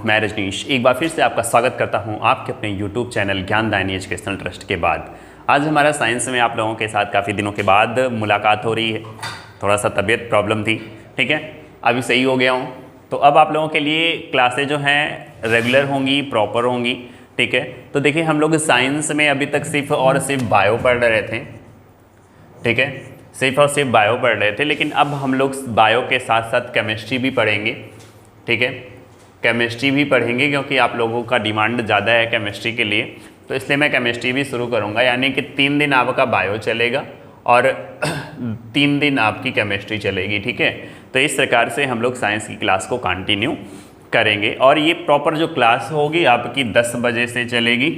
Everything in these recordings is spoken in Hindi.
मैं रजनीश एक बार फिर से आपका स्वागत करता हूं आपके अपने YouTube चैनल ज्ञानदायिनी एजुकेशनल ट्रस्ट के बाद। आज हमारा साइंस में आप लोगों के साथ काफ़ी दिनों के बाद मुलाकात हो रही है। थोड़ा सा तबीयत प्रॉब्लम थी, ठीक है, अभी सही हो गया हूं। तो अब आप लोगों के लिए क्लासेज जो हैं रेगुलर होंगी, प्रॉपर होंगी, ठीक है। तो देखिए, हम लोग साइंस में अभी तक सिर्फ और सिर्फ बायो पढ़ रहे थे, ठीक है, सिर्फ और सिर्फ बायो पढ़ रहे थे। लेकिन अब हम लोग बायो के साथ साथ केमिस्ट्री भी पढ़ेंगे, ठीक है, केमिस्ट्री भी पढ़ेंगे क्योंकि आप लोगों का डिमांड ज़्यादा है केमिस्ट्री के लिए। तो इसलिए मैं केमिस्ट्री भी शुरू करूँगा, यानी कि 3 दिन आपका बायो चलेगा और 3 दिन आपकी केमिस्ट्री चलेगी, ठीक है। तो इस प्रकार से हम लोग साइंस की क्लास को कंटिन्यू करेंगे और ये प्रॉपर जो क्लास होगी आपकी 10 बजे से चलेगी,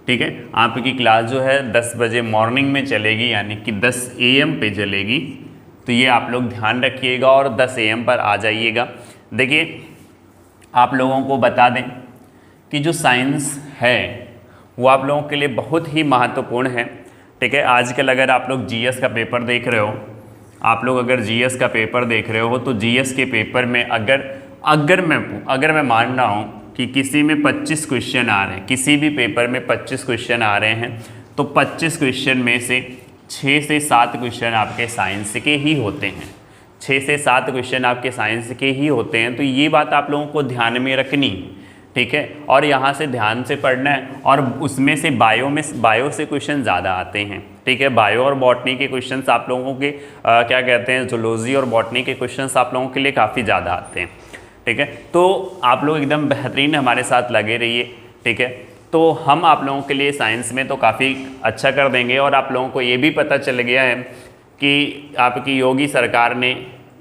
ठीक है। आपकी क्लास जो है 10 बजे मॉर्निंग में चलेगी, यानी कि 10 AM पे चलेगी। तो ये आप लोग ध्यान रखिएगा और 10 AM पर आ जाइएगा। देखिए, आप लोगों को बता दें कि जो साइंस है वो आप लोगों के लिए बहुत ही महत्वपूर्ण है, ठीक है। आजकल अगर आप लोग GS का पेपर देख रहे हो, आप लोग अगर GS का पेपर देख रहे हो तो GS के पेपर में अगर मैं मान रहा हूँ कि किसी में 25 क्वेश्चन आ रहे हैं, किसी भी पेपर में 25 क्वेश्चन आ रहे हैं, तो 25 क्वेश्चन में से 6 से 7 क्वेश्चन आपके साइंस के ही होते हैं। 6 से 7 क्वेश्चन आपके साइंस के ही होते हैं। तो ये बात आप लोगों को ध्यान में रखनी, ठीक है। और यहाँ से ध्यान से पढ़ना है और उसमें से बायो से क्वेश्चन ज़्यादा आते हैं, ठीक है। बायो और बॉटनी के क्वेश्चंस आप लोगों के क्या कहते हैं, जूलॉजी और बॉटनी के क्वेश्चंस आप लोगों के लिए काफ़ी ज़्यादा आते हैं, ठीक है। तो आप लोग एकदम बेहतरीन हमारे साथ लगे रहिए, ठीक है। तो हम आप लोगों के लिए साइंस में तो काफ़ी अच्छा कर देंगे। और आप लोगों को ये भी पता चल गया है कि आपकी योगी सरकार ने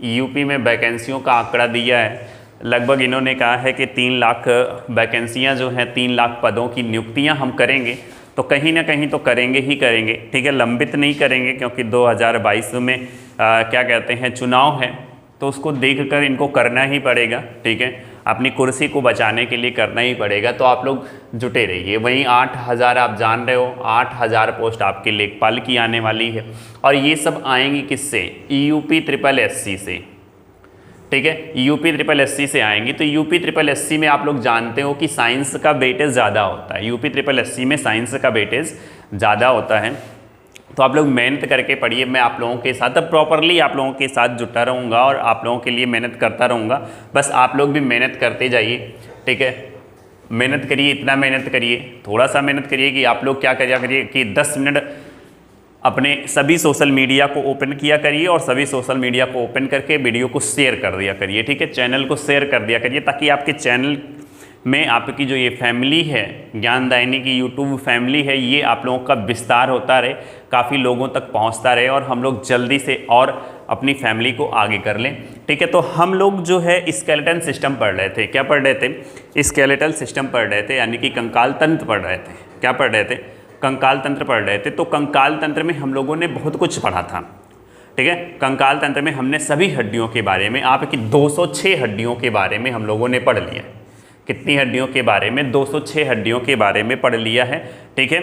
यूपी में वैकेंसियों का आंकड़ा दिया है। लगभग इन्होंने कहा है कि 3 लाख वैकेंसियां जो हैं, 3 लाख पदों की नियुक्तियां हम करेंगे। तो कहीं ना कहीं तो करेंगे ही करेंगे, ठीक है। लंबित नहीं करेंगे क्योंकि 2022 में क्या कहते हैं, चुनाव है, तो उसको देखकर इनको करना ही पड़ेगा, ठीक है। अपनी कुर्सी को बचाने के लिए करना ही पड़ेगा। तो आप लोग जुटे रहिए। वहीं 8000 आप जान रहे हो, 8000 पोस्ट आपके लेखपाल की आने वाली है और ये सब आएंगी किससे, UP-SSSC से, ठीक है। UP-SSSC से आएंगी। तो UP-SSSC में आप लोग जानते हो कि साइंस का वेटेज ज़्यादा होता है। UP-SSSC में साइंस का वेटेज ज़्यादा होता है। तो आप लोग मेहनत करके पढ़िए। मैं आप लोगों के साथ अब प्रॉपरली आप लोगों के साथ जुटा रहूँगा और आप लोगों के लिए मेहनत करता रहूँगा। बस आप लोग भी मेहनत करते जाइए, ठीक है। मेहनत करिए, इतना मेहनत करिए, थोड़ा सा मेहनत करिए कि आप लोग क्या करिए कि 10 मिनट अपने सभी सोशल मीडिया को ओपन किया करिए और सभी सोशल मीडिया को ओपन करके वीडियो को शेयर कर दिया करिए, ठीक है। चैनल को शेयर कर दिया करिए ताकि आपके चैनल में आपकी जो ये फैमिली है, ज्ञानदायिनी की YouTube फैमिली है, ये आप लोगों का विस्तार होता रहे, काफ़ी लोगों तक पहुंचता रहे और हम लोग जल्दी से और अपनी फैमिली को आगे कर लें, ठीक है। तो हम लोग जो है स्केलेटन सिस्टम पढ़ रहे थे। क्या पढ़ रहे थे, स्केलेटल सिस्टम पढ़ रहे थे, यानी कि कंकाल तंत्र पढ़ रहे थे। क्या पढ़ रहे थे, कंकाल तंत्र पढ़ रहे थे। तो कंकाल तंत्र में हम लोगों ने बहुत कुछ पढ़ा था, ठीक है। कंकाल तंत्र में हमने सभी हड्डियों के बारे में, आपकी 206 हड्डियों के बारे में हम लोगों ने पढ़ लिया। कितनी हड्डियों के बारे में, 206 हड्डियों के बारे में पढ़ लिया है, ठीक है।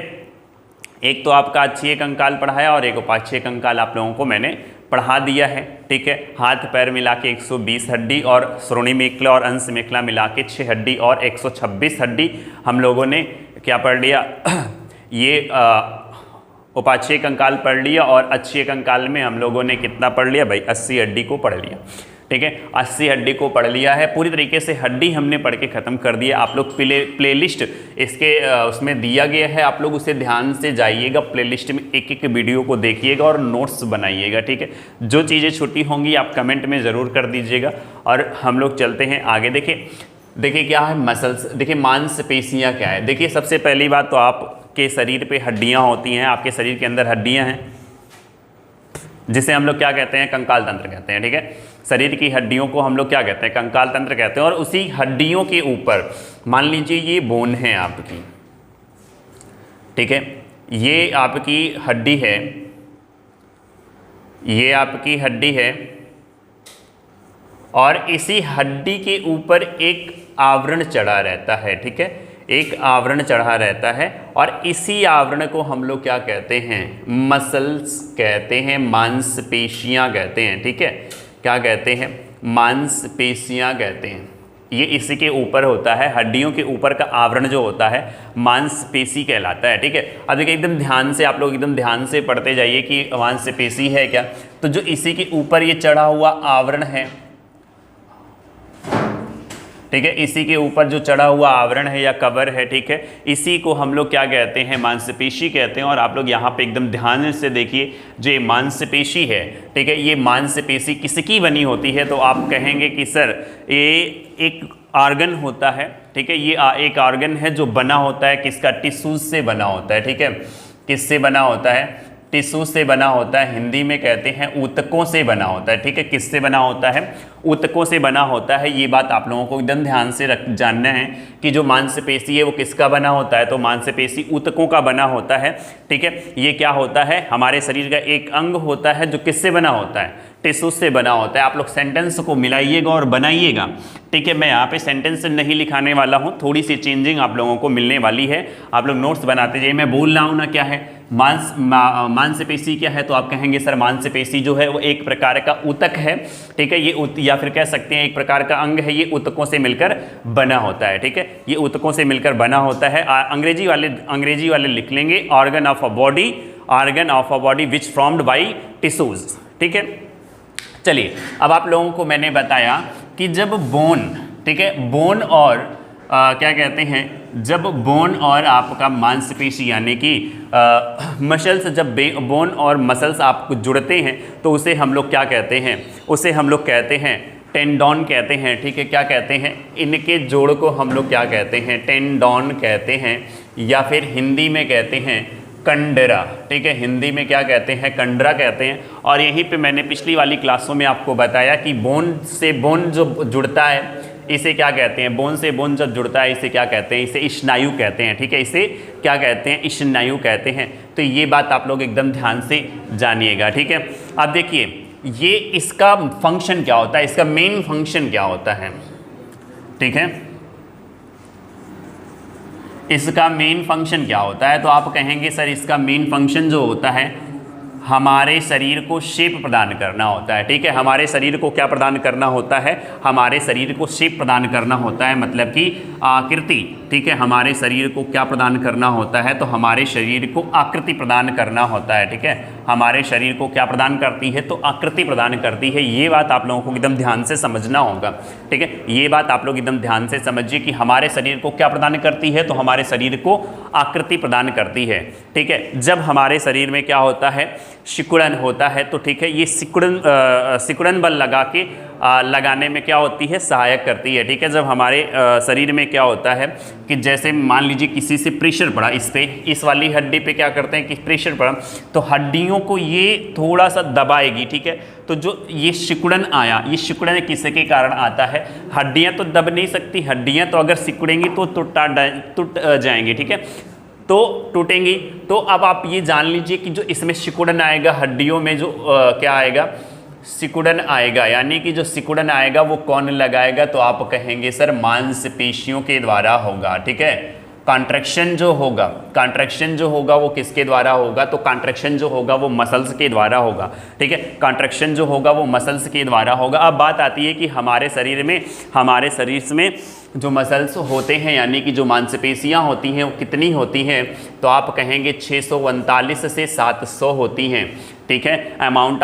एक तो आपका अच्छी कंकाल पढ़ाया और एक उपाक्षीय कंकाल आप लोगों को मैंने पढ़ा दिया है, ठीक है। हाथ पैर मिला के 120 हड्डी और श्रोणि मेखला और अंश मेखला मिला के 6 हड्डी और 126 हड्डी हम लोगों ने क्या पढ़ लिया ये उपाक्षीय कंकाल पढ़ लिया। और अच्छी कंकाल में हम लोगों ने कितना पढ़ लिया भाई, 80 हड्डी को पढ़ लिया, ठीक है। 80 हड्डी को पढ़ लिया है पूरी तरीके से। हड्डी हमने पढ़ के ख़त्म कर दिया। आप लोग प्लेलिस्ट इसके उसमें दिया गया है, आप लोग उसे ध्यान से जाइएगा, प्लेलिस्ट में एक एक वीडियो को देखिएगा और नोट्स बनाइएगा, ठीक है। जो चीज़ें छुट्टी होंगी आप कमेंट में ज़रूर कर दीजिएगा और हम लोग चलते हैं आगे। देखिए क्या है मसल्स, देखिए मांसपेशियाँ क्या है। देखिए सबसे पहली बात तो आपके शरीर पे हड्डियाँ होती हैं, आपके शरीर के अंदर हड्डियाँ हैं जिसे हम लोग क्या कहते हैं, कंकाल तंत्र कहते हैं, ठीक है। शरीर की हड्डियों को हम लोग क्या कहते हैं, कंकाल तंत्र कहते हैं। और उसी हड्डियों के ऊपर मान लीजिए ये बोन है आपकी, ठीक है, ये आपकी हड्डी है, ये आपकी हड्डी है और इसी हड्डी के ऊपर एक आवरण चढ़ा रहता है, ठीक है, एक आवरण चढ़ा रहता है और इसी आवरण को हम लोग क्या कहते हैं, मसल्स कहते हैं, मांसपेशियां कहते हैं, ठीक है। क्या कहते हैं, मांसपेशियां कहते हैं, ये इसी के ऊपर होता है, हड्डियों के ऊपर का आवरण जो होता है मांसपेशी कहलाता है। ठीक है, अब देखिए एकदम ध्यान से, आप लोग एकदम ध्यान से पढ़ते जाइए कि मांसपेशी है क्या। तो जो इसी के ऊपर ये चढ़ा हुआ आवरण है, ठीक है, इसी के ऊपर जो चढ़ा हुआ आवरण है या कवर है, ठीक है, इसी को हम लोग क्या कहते हैं, मांसपेशी कहते हैं। और आप लोग यहाँ पे एकदम ध्यान से देखिए, जो ये मांसपेशी है, ठीक है, ये मांसपेशी किसकी बनी होती है, तो आप कहेंगे कि सर ये एक ऑर्गन होता है। ठीक है, ये एक ऑर्गन है जो बना होता है किसका, टिश्यूज से बना होता है। ठीक है, किससे बना होता है, टिश्यू से बना होता है, हिंदी में कहते हैं ऊतकों से बना होता है। ठीक है, किससे बना होता है, ऊतकों से बना होता है। ये बात आप लोगों को एकदम ध्यान से जानना है कि जो मांसपेशी है वो किसका बना होता है, तो मांसपेशी ऊतकों का बना होता है। ठीक है, ये क्या होता है, हमारे शरीर का एक अंग होता है जो किससे बना होता है, टिश्यू से बना होता है। आप लोग सेंटेंस को मिलाइएगा और बनाइएगा। ठीक है, मैं यहाँ पे सेंटेंस नहीं लिखाने वाला हूँ, थोड़ी सी चेंजिंग आप लोगों को मिलने वाली है, आप लोग नोट्स बनाते जाइए। मैं बोल रहा हूँ ना क्या है, मांसपेशी क्या है, तो आप कहेंगे सर मांसपेशी जो है वो एक प्रकार का ऊतक है। ठीक है, ये या फिर कह सकते हैं एक प्रकार का अंग है, ये ऊतकों से मिलकर बना होता है। ठीक है, ये ऊतकों से मिलकर बना होता है। अंग्रेजी वाले लिख लेंगे organ of a body which formed by tissues. ठीक है, चलिए अब आप लोगों को मैंने बताया कि जब बोन, ठीक है, बोन और क्या कहते हैं, जब बोन और आपका मांसपेशी यानी कि मसल्स, जब बोन और मसल्स आपको जुड़ते हैं तो उसे हम लोग क्या कहते हैं, उसे हम लोग कहते हैं टेंडोन कहते हैं। ठीक है, क्या कहते हैं, इनके जोड़ को हम लोग क्या कहते हैं, टेंडोन कहते हैं, या फिर हिंदी में कहते हैं कंडरा। ठीक है, हिंदी में क्या कहते हैं, कंडरा कहते हैं। और यहीं पे मैंने पिछली वाली क्लासों में आपको बताया कि बोन से बोन जो जुड़ता है इसे क्या कहते हैं, बोन से बोन जब जुड़ता है इसे क्या कहते हैं, इसे स्नायु कहते हैं। ठीक है, इसे क्या कहते हैं, स्नायु कहते हैं। तो ये बात आप लोग एकदम ध्यान से जानिएगा। ठीक है, अब देखिए ये इसका फंक्शन क्या होता है, इसका मेन फंक्शन क्या होता है। ठीक है, इसका मेन फंक्शन क्या होता है, तो आप कहेंगे सर इसका मेन फंक्शन जो होता है हमारे शरीर को शेप प्रदान करना होता है। ठीक है, हमारे शरीर को क्या प्रदान करना होता है, हमारे शरीर को शेप प्रदान करना होता है, मतलब कि आकृति। ठीक है, हमारे शरीर को क्या प्रदान करना होता है, तो हमारे शरीर को आकृति प्रदान करना होता है। ठीक है, हमारे शरीर को क्या प्रदान करती है, तो आकृति प्रदान करती है। ये बात आप लोगों को एकदम ध्यान से समझना होगा। ठीक है, ये बात आप लोग एकदम ध्यान से समझिए कि हमारे शरीर को क्या प्रदान करती है, तो हमारे शरीर को आकृति प्रदान करती है। ठीक है, जब हमारे शरीर में क्या होता है, सिकुड़न होता है, तो ठीक है ये सिकुड़न बल लगाने में क्या होती है, सहायक करती है। ठीक है, जब हमारे शरीर में क्या होता है कि जैसे मान लीजिए किसी से प्रेशर पड़ा, इस वाली हड्डी पे क्या करते हैं कि प्रेशर पड़ा तो हड्डियों को ये थोड़ा सा दबाएगी। ठीक है, तो जो ये सिकुड़न आया, ये सिकुड़न किसके कारण आता है, हड्डियां तो दब नहीं सकती, हड्डियां तो अगर सिकुड़ेंगी तो टूट जाएंगी। ठीक है, तो टूटेंगी। तो अब आप ये जान लीजिए कि जो इसमें सिकुड़न आएगा, हड्डियों में जो क्या आएगा, सिकुड़न आएगा, यानी कि जो सिकुड़न आएगा वो कौन लगाएगा, तो आप कहेंगे सर मांसपेशियों के द्वारा होगा। ठीक है, कॉन्ट्रैक्शन जो होगा वो किसके द्वारा होगा, तो कॉन्ट्रैक्शन जो होगा वो मसल्स के द्वारा होगा। ठीक है, कॉन्ट्रैक्शन जो होगा वो मसल्स के द्वारा होगा। अब बात आती है कि हमारे शरीर में जो मसल्स होते हैं यानी कि जो मांसपेशियां होती हैं वो कितनी होती हैं, तो आप कहेंगे 639 से 700 होती हैं। ठीक है, अमाउंट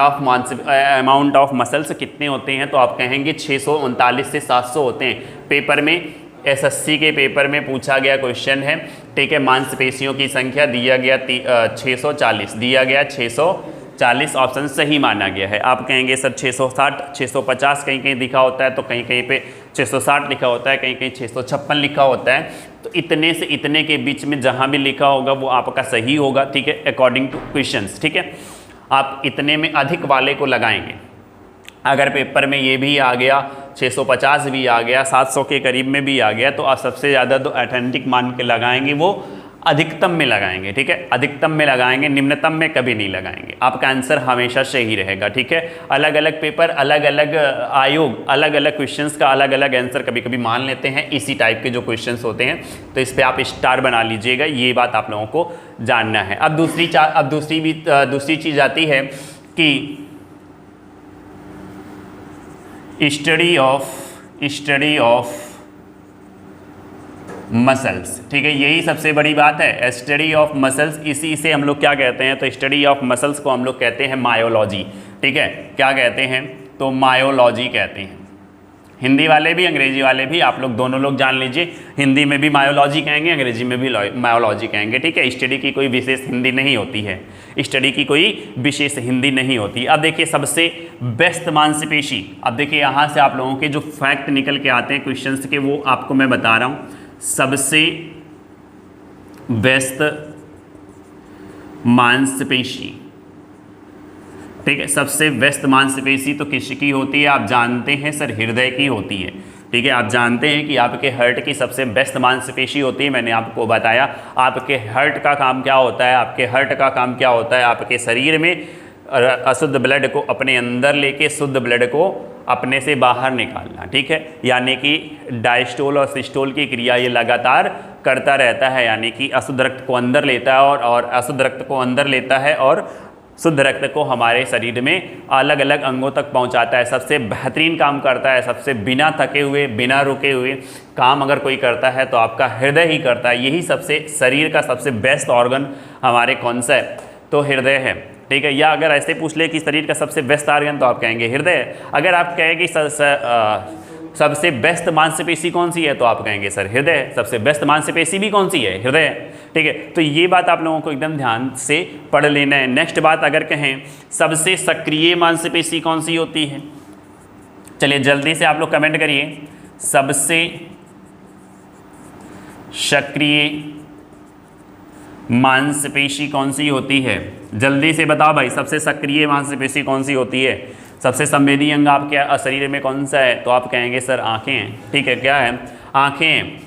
ऑफ मसल्स कितने होते हैं, तो आप कहेंगे 639 से 700 होते हैं। पेपर में एसएससी के पेपर में पूछा गया क्वेश्चन है। ठीक है, मांसपेशियों की संख्या दिया गया 640, दिया गया 640, ऑप्शन सही माना गया है। आप कहेंगे सर 660, 650 कहीं कहीं लिखा होता है, तो कहीं कहीं पे 660 लिखा होता है, कहीं कहीं 656 लिखा होता है। तो इतने से इतने के बीच में जहाँ भी लिखा होगा वो आपका सही होगा। ठीक है, अकॉर्डिंग टू क्वेश्चंस। ठीक है, आप इतने में अधिक वाले को लगाएंगे। अगर पेपर में ये भी आ गया, 650 भी आ गया, 700 के करीब में भी आ गया, तो आप सबसे ज़्यादा तो ऑथेंटिक मान के लगाएंगे वो अधिकतम में लगाएंगे। ठीक है, अधिकतम में लगाएंगे, निम्नतम में कभी नहीं लगाएंगे। आपका आंसर हमेशा सही रहेगा। ठीक है, अलग अलग पेपर, अलग अलग आयोग, अलग अलग क्वेश्चंस का अलग अलग आंसर कभी कभी मान लेते हैं, इसी टाइप के जो क्वेश्चंस होते हैं, तो इस पर आप स्टार बना लीजिएगा। ये बात आप लोगों को जानना है। अब दूसरी चीज़ आती है कि स्टडी ऑफ मसल्स, ठीक है, यही सबसे बड़ी बात है, स्टडी ऑफ मसल्स। इसी से हम लोग क्या कहते हैं, तो स्टडी ऑफ मसल्स को हम लोग कहते हैं मायोलॉजी, ठीक है, क्या कहते हैं, तो मायोलॉजी कहते हैं। हिंदी वाले भी अंग्रेजी वाले भी आप लोग दोनों लोग जान लीजिए, हिंदी में भी मायोलॉजी कहेंगे, अंग्रेजी में भी मायोलॉजी कहेंगे, ठीक है। स्टडी की कोई विशेष हिंदी नहीं होती है, स्टडी की कोई विशेष हिंदी नहीं होती। अब देखिए सबसे बेस्ट मांसपेशी, अब देखिए यहाँ से आप लोगों के जो फैक्ट निकल के आते हैं क्वेश्चंस के, वो आपको मैं बता रहा हूँ। सबसे बेस्ट मांसपेशी, ठीक है, सबसे बेस्ट मांसपेशी तो किसकी होती है, आप जानते हैं सर, हृदय की होती है, ठीक है। आप जानते हैं कि आपके हार्ट की सबसे बेस्ट मांसपेशी होती है, मैंने आपको बताया। आपके हार्ट का काम क्या होता है, आपके हार्ट का काम क्या होता है, आपके शरीर में अशुद्ध ब्लड को अपने अंदर लेके शुद्ध ब्लड को अपने से बाहर निकालना, ठीक है, यानी कि डायस्टोल और सिस्टोल की क्रिया ये लगातार करता रहता है, यानी कि अशुद्ध रक्त को अंदर लेता है और अशुद्ध रक्त को अंदर लेता है और शुद्ध रक्त को हमारे शरीर में अलग अलग अंगों तक पहुंचाता है। सबसे बेहतरीन काम करता है, सबसे बिना थके हुए, बिना रुके हुए काम अगर कोई करता है तो आपका हृदय ही करता है। यही सबसे शरीर का सबसे बेस्ट ऑर्गन हमारे कौन सा है, तो हृदय है, ठीक है। या अगर ऐसे पूछ ले कि शरीर का सबसे बेस्ट ऑर्गन, तो आप कहेंगे हृदय है। अगर आप कहें कि सबसे बेस्ट मांसपेशी कौन सी है, तो आप कहेंगे सर हृदय है। सबसे बेस्ट मांसपेशी भी कौन सी है, हृदय है, ठीक है। तो ये बात आप लोगों को एकदम ध्यान से पढ़ लेना है। नेक्स्ट बात अगर कहें सबसे सक्रिय मांसपेशी कौन सी होती है, चलिए जल्दी से आप लोग कमेंट करिए, सबसे सक्रिय मांसपेशी कौन सी होती है, जल्दी से बताओ भाई, सबसे सक्रिय मांसपेशी कौन सी होती है। सबसे संवेदी अंग आपके शरीर में कौन सा है, तो आप कहेंगे सर आंखें हैं, ठीक है, क्या है, आंखें हैं।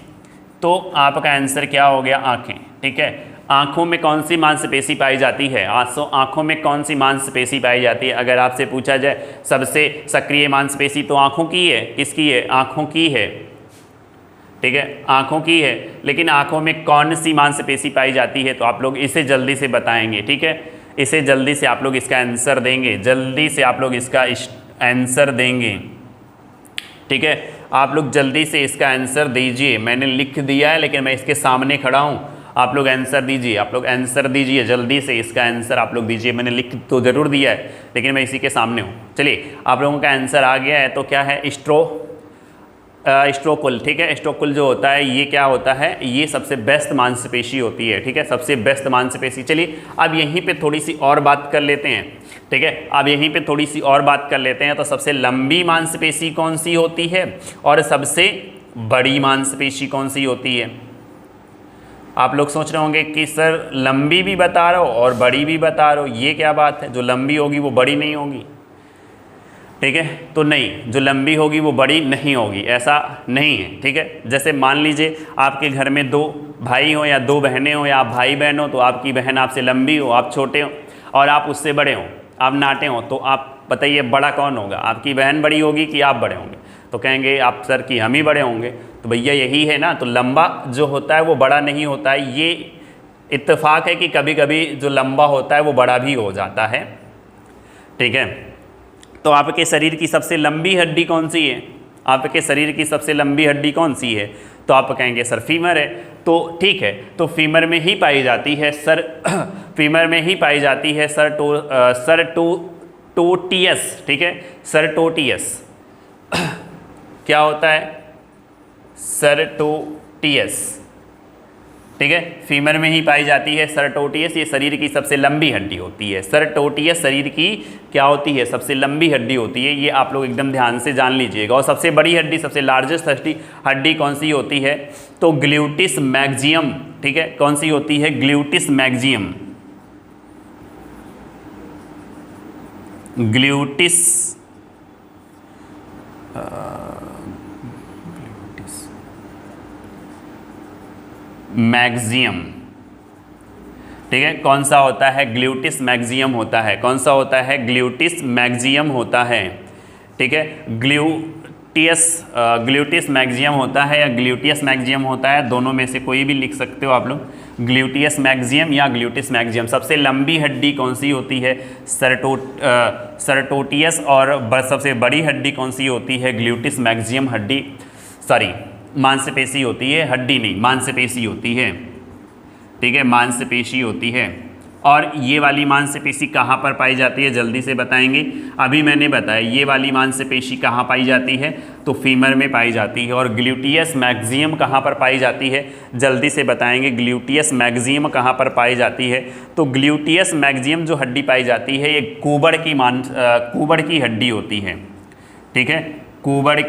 तो आपका आंसर क्या हो गया, आंखें, ठीक है। आंखों में कौन सी मांसपेशी पाई जाती है, आंखों में कौन सी मांसपेशी पाई जाती है। अगर आपसे पूछा जाए सबसे सक्रिय मांसपेशी, तो आंखों की है, किसकी है, आंखों की है, ठीक है, आंखों की है। लेकिन आंखों में कौन सी मांसपेशी पाई जाती है, तो आप लोग इसे जल्दी से बताएंगे, ठीक है, इसे जल्दी से आप लोग इसका आंसर देंगे, जल्दी से आप लोग इसका आंसर देंगे, ठीक है। आप लोग जल्दी से इसका आंसर दीजिए, मैंने लिख दिया है लेकिन मैं इसके सामने खड़ा हूँ, आप लोग आंसर दीजिए, आप लोग आंसर दीजिए, जल्दी से इसका आंसर आप लोग दीजिए। मैंने लिख तो ज़रूर दिया है लेकिन मैं इसी के सामने हूँ। चलिए आप लोगों का आंसर आ गया है, तो क्या है, स्ट्रोकुल, ठीक है। स्ट्रोकुल जो होता है ये क्या होता है, ये सबसे बेस्ट मांसपेशी होती है, ठीक है, सबसे बेस्ट मांसपेशी। चलिए अब यहीं पे थोड़ी सी और बात कर लेते हैं, ठीक है, अब यहीं पे थोड़ी सी और बात कर लेते हैं। तो सबसे लंबी मांसपेशी कौन सी होती है और सबसे बड़ी मांसपेशी कौन सी होती है। आप लोग सोच रहे होंगे कि सर लंबी भी बता रहे हो और बड़ी भी बता रहे हो, ये क्या बात है, जो लंबी होगी वो बड़ी नहीं होगी, ठीक है। तो नहीं, जो लंबी होगी वो बड़ी नहीं होगी, ऐसा नहीं है, ठीक है। जैसे मान लीजिए आपके घर में दो भाई हो या दो बहनें हो या आप भाई बहन हो, तो आपकी बहन आपसे लंबी हो, आप छोटे हो, और आप उससे बड़े हो, आप नाटे हो, तो आप बताइए बड़ा कौन होगा, आपकी बहन बड़ी होगी कि आप बड़े होंगे। तो कहेंगे आप सर कि हम ही बड़े होंगे, तो भैया यही है ना। तो लंबा जो होता है वो बड़ा नहीं होता है, ये इत्तेफाक है कि कभी कभी जो लंबा होता है वो बड़ा भी हो जाता है, ठीक है। तो आपके शरीर की सबसे लंबी हड्डी कौन सी है, आपके शरीर की सबसे लंबी हड्डी कौन सी है, तो आप कहेंगे सर फीमर है। तो ठीक है, तो फीमर में ही पाई जाती है सर फीमर में ही पाई जाती है सरटोटियस, ठीक है, सरटोटियस क्या होता है, सरटोटियस, ठीक है, फीमर में ही पाई जाती है सरटोटियस। ये शरीर की सबसे लंबी हड्डी होती है, सरटोटियस शरीर की क्या होती है, सबसे लंबी हड्डी होती है, ये आप लोग एकदम ध्यान से जान लीजिएगा। और सबसे बड़ी हड्डी, सबसे लार्जेस्ट हड्डी कौन सी होती है, तो ग्लूटिस मैक्सियम, ठीक है, कौन सी होती है, ग्लूटिस मैक्सियम, ग्लूटिस मैक्सियम, ठीक है, कौन सा होता है, ग्लूटिस मैक्सियम होता है, कौन सा होता है, ग्लूटिस मैक्सियम होता है, ठीक है, ग्लूटिस मैक्सियम होता है या ग्लूटियस मैक्सियम होता है, दोनों में से कोई भी लिख सकते हो आप लोग, ग्लूटियस मैक्सियम या ग्लूटिस मैक्सियम। सबसे लंबी हड्डी कौन सी होती है, सरटोटियस, और सबसे बड़ी हड्डी कौन सी होती है, ग्लूटिस मैक्सियम हड्डी, सॉरी मांसपेशी होती है, हड्डी नहीं, मांसपेशी होती है, ठीक है, मांसपेशी होती है। और ये वाली मांसपेशी कहाँ पर पाई जाती है, जल्दी से बताएंगे। अभी मैंने बताया ये वाली मांसपेशी कहाँ पाई जाती है, तो फीमर में पाई जाती है। और ग्लूटियस मैक्सिमम कहाँ पर पाई जाती है, जल्दी से बताएंगे। ग्लूटियस मैक्सिमम कहाँ पर पाई जाती है, तो ग्लूटियस मैक्सिमम जो हड्डी पाई जाती है ये कूबड़ की हड्डी होती है, ठीक है, कूबड़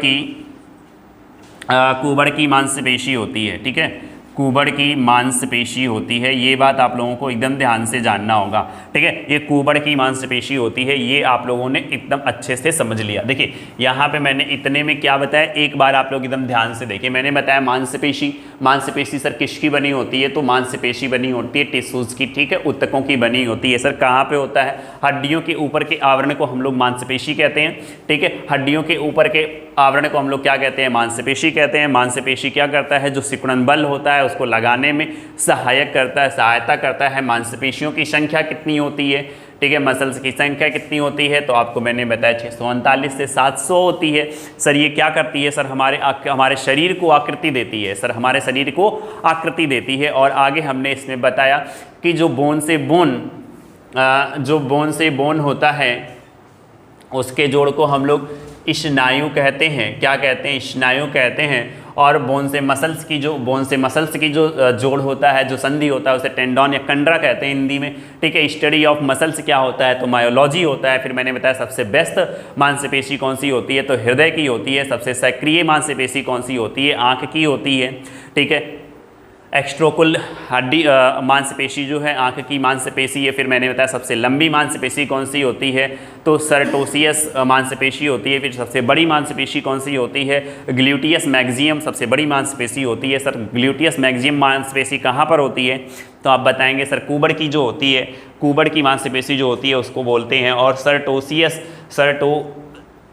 की मांसपेशी होती है, ठीक है, कूबड़ की मांसपेशी होती है। ये बात आप लोगों को एकदम ध्यान से जानना होगा, ठीक है। ये कूबड़ की मांसपेशी होती है, ये आप लोगों ने एकदम अच्छे से समझ लिया। देखिए यहाँ पे मैंने इतने में क्या बताया, एक बार आप लोग एकदम ध्यान से देखिए। मैंने बताया मांसपेशी सर किसकी बनी होती है, तो मांसपेशी बनी होती है टिश्यूज़ की, ठीक है, ऊतकों की बनी होती है। सर कहाँ पे होता है, हड्डियों के ऊपर के आवरण को हम लोग मांसपेशी कहते हैं, ठीक है। हड्डियों के ऊपर के आवरण को हम लोग क्या कहते हैं, मांसपेशी कहते हैं। मांसपेशी क्या करता है, जो सिकुड़न बल होता है उसको लगाने में सहायता करता है। मांसपेशियों की संख्या कितनी होती है, ठीक है, मसल्स की संख्या कितनी होती है, तो आपको मैंने बताया 639 से 700 होती है। सर ये क्या करती है, सर हमारे शरीर को आकृति देती है, सर हमारे शरीर को आकृति देती है। और आगे हमने इसमें बताया कि जो बोन से बोन होता है उसके जोड़ को हम लोग स्नायु कहते हैं। क्या कहते हैं, स्नायु कहते हैं। और बोन से मसल्स की जो जोड़ होता है, जो संधि होता है, उसे टेंडन या कंडरा कहते हैं हिंदी में, ठीक है। स्टडी ऑफ मसल्स क्या होता है, तो मायोलॉजी होता है। फिर मैंने बताया सबसे बेस्ट मांसपेशी कौन सी होती है, तो हृदय की होती है। सबसे सक्रिय मांसपेशी कौन सी होती है, आँख की होती है, ठीक है। एक्स्ट्रोकुल हड्डी मांसपेशी जो है आँख की मांसपेशी है। फिर मैंने बताया सबसे लंबी मांसपेशी कौन सी होती है, तो सर्टोसियस मांसपेशी होती है। फिर सबसे बड़ी मांसपेशी कौन सी होती है, ग्लूटियस मैक्सिमम सबसे बड़ी मांसपेशी होती है। सर ग्लूटियस मैक्सिमम मांसपेशी कहाँ पर होती है, तो आप बताएंगे सर कूबड़ की जो होती है, कूबड़ की मांसपेशी जो होती है उसको बोलते हैं। और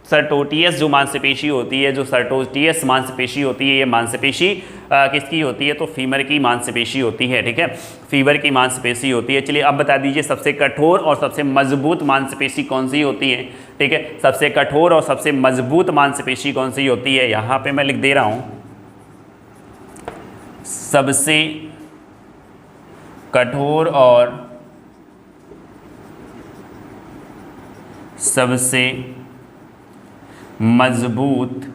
सर्टोटियस जो मांसपेशी होती है, ये मांसपेशी किसकी होती है, तो फीमर की मांसपेशी होती है, ठीक है, फीमर की मांसपेशी होती है। चलिए अब बता दीजिए सबसे कठोर और सबसे मजबूत मांसपेशी कौन सी होती है, ठीक है। सबसे कठोर और सबसे मजबूत मांसपेशी कौन सी होती है, यहाँ पे मैं लिख दे रहा हूँ, सबसे कठोर और सबसे मजबूत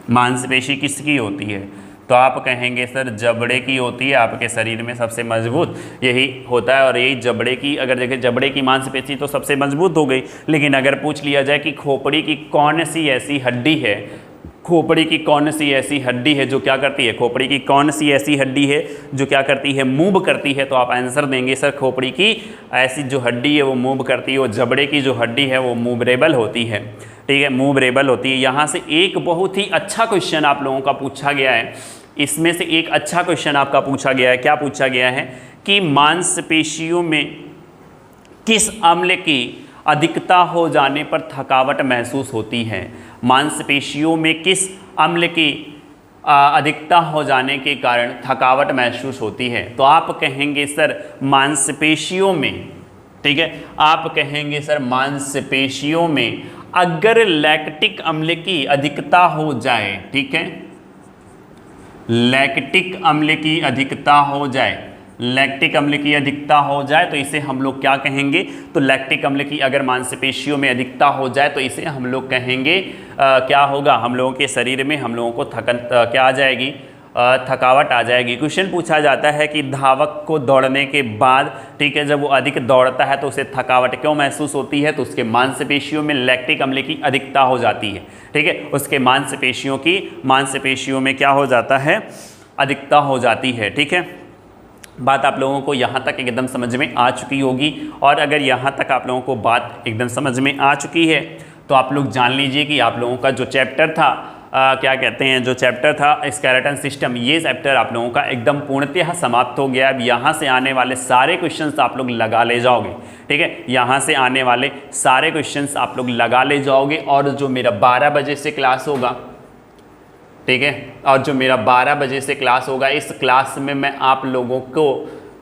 मांसपेशी किसकी होती है, तो आप कहेंगे सर जबड़े की होती है। आपके शरीर में सबसे मजबूत यही होता है। और यही जबड़े की, अगर देखें जबड़े की मांसपेशी तो सबसे मजबूत हो गई, लेकिन अगर पूछ लिया जाए कि खोपड़ी की कौन सी ऐसी हड्डी है, खोपड़ी की कौन सी ऐसी हड्डी है जो क्या करती है, खोपड़ी की कौन सी ऐसी हड्डी है जो क्या करती है, मूव करती है, तो आप आंसर देंगे सर खोपड़ी की ऐसी जो हड्डी है वो मूव करती है। वो जबड़े की जो हड्डी है वो मूवरेबल होती है, ठीक है, मूवरेबल होती है। यहाँ से एक बहुत ही अच्छा क्वेश्चन आप लोगों का पूछा गया है, इसमें से एक अच्छा क्वेश्चन आपका पूछा गया है। क्या पूछा गया है कि मांसपेशियों में किस अम्ल की अधिकता हो जाने पर थकावट महसूस होती है, मांसपेशियों में किस अम्ल की अधिकता हो जाने के कारण थकावट महसूस होती है, तो आप कहेंगे सर मांसपेशियों में, ठीक है, आप कहेंगे सर मांसपेशियों में अगर लैक्टिक अम्ल की अधिकता हो जाए, ठीक है, लैक्टिक अम्ल की अधिकता हो जाए, लैक्टिक अम्ल की अधिकता हो जाए तो इसे हम लोग क्या कहेंगे, तो लैक्टिक अम्ल की अगर मांसपेशियों में अधिकता हो जाए तो इसे हम लोग कहेंगे क्या होगा, हम लोगों के शरीर में हम लोगों को क्या आ जाएगी, थकावट आ जाएगी। क्वेश्चन पूछा जाता है कि धावक को दौड़ने के बाद, ठीक है, जब वो अधिक दौड़ता है तो उसे थकावट क्यों महसूस होती है, तो उसके मांसपेशियों में लैक्टिक अम्ल की अधिकता हो जाती है, ठीक है, उसके मांसपेशियों में क्या हो जाता है, अधिकता हो जाती है, ठीक है। बात आप लोगों को यहाँ तक एकदम समझ में आ चुकी होगी। और अगर यहाँ तक आप लोगों को बात एकदम समझ में आ चुकी है तो आप लोग जान लीजिए कि आप लोगों का जो चैप्टर था क्या कहते हैं, जो चैप्टर था स्केलेटन सिस्टम, ये चैप्टर आप लोगों का एकदम पूर्णतः समाप्त हो गया। अब यहाँ से आने वाले सारे क्वेश्चंस आप लोग लगा ले जाओगे, ठीक है, यहाँ से आने वाले सारे क्वेश्चंस आप लोग लगा ले जाओगे। और जो मेरा 12 बजे से क्लास होगा, ठीक है, और जो मेरा 12 बजे से क्लास होगा, इस क्लास में मैं आप लोगों को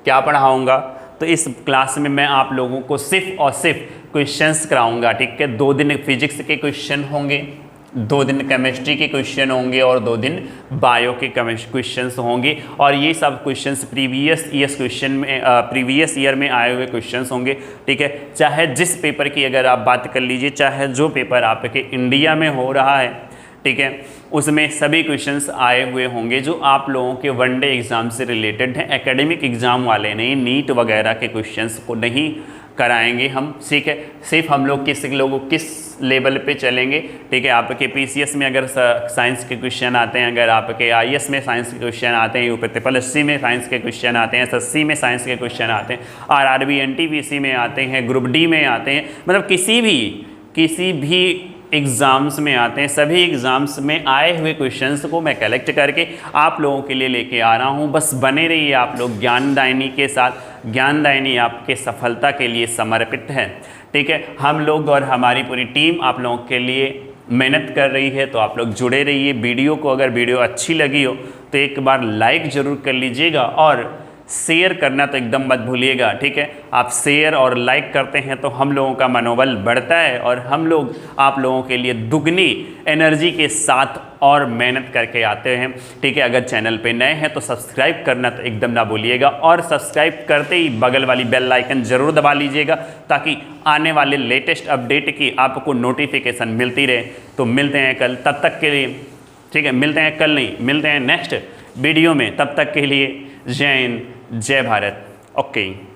क्या पढ़ाऊँगा, तो इस क्लास में मैं आप लोगों को सिर्फ और सिर्फ क्वेश्चंस कराऊंगा, ठीक है। 2 दिन फिजिक्स के क्वेश्चन होंगे, 2 दिन केमिस्ट्री के क्वेश्चन होंगे और 2 दिन बायो के क्वेश्चंस होंगे। और ये सब क्वेश्चंस प्रीवियस ईयर में आए हुए क्वेश्चंस होंगे, ठीक है। चाहे जिस पेपर की अगर आप बात कर लीजिए, चाहे जो पेपर आपके इंडिया में हो रहा है, ठीक है, उसमें सभी क्वेश्चंस आए हुए होंगे जो आप लोगों के वनडे एग्ज़ाम से रिलेटेड हैं। एकेडमिक एग्ज़ाम वाले नहीं, नीट वगैरह के क्वेश्चंस को नहीं कराएंगे हम, ठीक है। सिर्फ हम लोग किस लेवल पे चलेंगे, ठीक है। आपके पीसीएस में अगर साइंस के क्वेश्चन आते हैं, अगर आपके आईएएस में साइंस के क्वेश्चन आते हैं, यूपीएससी में साइंस के क्वेश्चन आते हैं, एसएससी में साइंस के क्वेश्चन आते हैं, आरआरबी एनटीपीसी में आते हैं, ग्रुप डी में आते हैं, मतलब किसी भी एग्ज़ाम्स में आते हैं, सभी एग्ज़ाम्स में आए हुए क्वेश्चंस को मैं कलेक्ट करके आप लोगों के लिए लेके आ रहा हूँ। बस बने रहिए आप लोग ज्ञानदायिनी के साथ। ज्ञानदायिनी आपके सफलता के लिए समर्पित है, ठीक है। हम लोग और हमारी पूरी टीम आप लोगों के लिए मेहनत कर रही है, तो आप लोग जुड़े रहिए। वीडियो को अगर वीडियो अच्छी लगी हो तो एक बार लाइक ज़रूर कर लीजिएगा और शेयर करना तो एकदम मत भूलिएगा, ठीक है। आप शेयर और लाइक करते हैं तो हम लोगों का मनोबल बढ़ता है और हम लोग आप लोगों के लिए दुगनी एनर्जी के साथ और मेहनत करके आते हैं, ठीक है। अगर चैनल पे नए हैं तो सब्सक्राइब करना तो एकदम ना भूलिएगा और सब्सक्राइब करते ही बगल वाली बेल आइकन ज़रूर दबा लीजिएगा ताकि आने वाले लेटेस्ट अपडेट की आपको नोटिफिकेशन मिलती रहे। तो मिलते हैं कल, तब तक के लिए, ठीक है। मिलते हैं कल नहीं, मिलते हैं नेक्स्ट वीडियो में। तब तक के लिए जय हिंद, जय भारत। ओके।